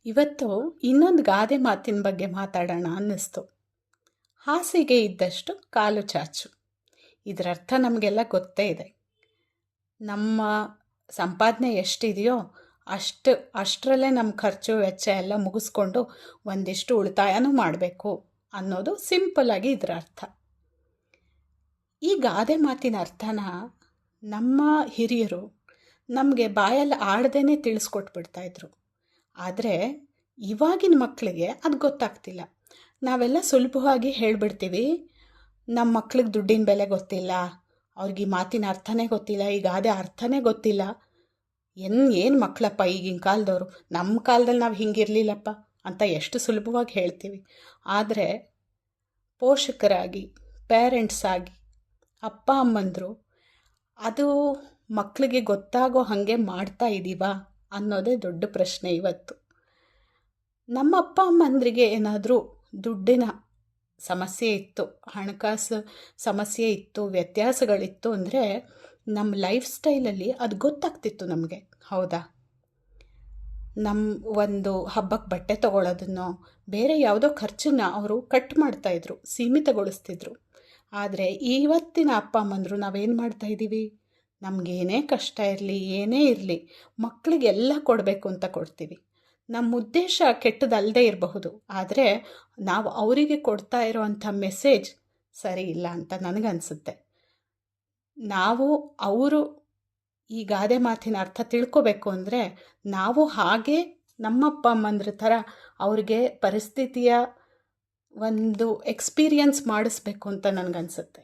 ಇವತ್ತು ಇನ್ನೊಂದು ಗಾದೆ ಮಾತಿನ ಬಗ್ಗೆ ಮಾತಾಡೋಣ ಅನ್ನಿಸ್ತು. ಹಾಸಿಗೆ ಇದ್ದಷ್ಟು ಕಾಲು ಚಾಚು. ಇದರ ಅರ್ಥ ನಮಗೆಲ್ಲ ಗೊತ್ತೇ ಇದೆ. ನಮ್ಮ ಸಂಪಾದನೆ ಎಷ್ಟಿದೆಯೋ ಅಷ್ಟರಲ್ಲೇ ನಮ್ಮ ಖರ್ಚು ವೆಚ್ಚ ಎಲ್ಲ ಮುಗಿಸ್ಕೊಂಡು ಒಂದಿಷ್ಟು ಉಳಿತಾಯನೂ ಮಾಡಬೇಕು ಅನ್ನೋದು ಸಿಂಪಲ್ಲಾಗಿ ಇದರ ಅರ್ಥ. ಈ ಗಾದೆ ಮಾತಿನ ಅರ್ಥನ ನಮ್ಮ ಹಿರಿಯರು ನಮಗೆ ಬಾಯಲ್ಲಿ ಆಡ್ದೇ ತಿಳಿಸ್ಕೊಟ್ಬಿಡ್ತಾಯಿದ್ರು. ಆದರೆ ಇವಾಗಿನ ಮಕ್ಕಳಿಗೆ ಅದು ಗೊತ್ತಾಗ್ತಿಲ್ಲ. ನಾವೆಲ್ಲ ಸುಲಭವಾಗಿ ಹೇಳಿಬಿಡ್ತೀವಿ, ನಮ್ಮ ಮಕ್ಳಿಗೆ ದುಡ್ಡಿನ ಬೆಲೆ ಗೊತ್ತಿಲ್ಲ, ಅವ್ರಿಗೆ ಈ ಮಾತಿನ ಅರ್ಥನೇ ಗೊತ್ತಿಲ್ಲ, ಈ ಗಾದೆ ಅರ್ಥನೇ ಗೊತ್ತಿಲ್ಲ, ಏನು ಮಕ್ಕಳಪ್ಪ ಈಗಿನ ಕಾಲದವರು, ನಮ್ಮ ಕಾಲದಲ್ಲಿ ನಾವು ಹಿಂಗಿರಲಿಲ್ಲಪ್ಪ ಅಂತ ಎಷ್ಟು ಸುಲಭವಾಗಿ ಹೇಳ್ತೀವಿ. ಆದರೆ ಪೋಷಕರಾಗಿ, ಪೇರೆಂಟ್ಸ್ ಆಗಿ, ಅಪ್ಪ ಅಮ್ಮಂದರು ಅದು ಮಕ್ಕಳಿಗೆ ಗೊತ್ತಾಗೋ ಹಾಗೆ ಮಾಡ್ತಾ ಇದ್ದೀವಾ ಅನ್ನೋದೇ ದೊಡ್ಡ ಪ್ರಶ್ನೆ ಇವತ್ತು. ನಮ್ಮ ಅಪ್ಪ ಅಮ್ಮಂದ್ರಿಗೆ ಏನಾದರೂ ದುಡ್ಡಿನ ಸಮಸ್ಯೆ ಇತ್ತು, ಹಣಕಾಸು ಸಮಸ್ಯೆ ಇತ್ತು, ವ್ಯತ್ಯಾಸಗಳಿತ್ತು ಅಂದರೆ ನಮ್ಮ ಲೈಫ್ ಸ್ಟೈಲಲ್ಲಿ ಅದು ಗೊತ್ತಾಗ್ತಿತ್ತು ನಮಗೆ, ಹೌದಾ? ನಮ್ಮ ಒಂದು ಹಬ್ಬಕ್ಕೆ ಬಟ್ಟೆ ತೊಗೊಳೋದನ್ನೋ ಬೇರೆ ಯಾವುದೋ ಖರ್ಚನ್ನು ಅವರು ಕಟ್ ಮಾಡ್ತಾಯಿದ್ರು, ಸೀಮಿತಗೊಳಿಸ್ತಿದ್ರು. ಆದರೆ ಇವತ್ತಿನ ಅಪ್ಪ ಅಮ್ಮಂದರು ನಾವೇನು ಮಾಡ್ತಾಯಿದ್ದೀವಿ, ನಮಗೇನೇ ಕಷ್ಟ ಇರಲಿ, ಏನೇ ಇರಲಿ, ಮಕ್ಕಳಿಗೆಲ್ಲ ಕೊಡಬೇಕು ಅಂತ ಕೊಡ್ತೀವಿ. ನಮ್ಮ ಉದ್ದೇಶ ಕೆಟ್ಟದಲ್ಲದೆ ಇರಬಹುದು, ಆದರೆ ನಾವು ಅವರಿಗೆ ಕೊಡ್ತಾ ಇರೋವಂಥ ಮೆಸೇಜ್ ಸರಿ ಇಲ್ಲ ಅಂತ ನನಗನ್ಸುತ್ತೆ. ನಾವು ಅವರು ಈ ಗಾದೆ ಮಾತಿನ ಅರ್ಥ ತಿಳ್ಕೊಬೇಕು ಅಂದರೆ ನಾವು ಹಾಗೆ ನಮ್ಮ ಅಪ್ಪ ಅಮ್ಮಂದ್ರ ಥರ ಅವ್ರಿಗೆ ಪರಿಸ್ಥಿತಿಯ ಒಂದು ಎಕ್ಸ್ಪೀರಿಯನ್ಸ್ ಮಾಡಿಸ್ಬೇಕು ಅಂತ ನನಗನ್ಸುತ್ತೆ.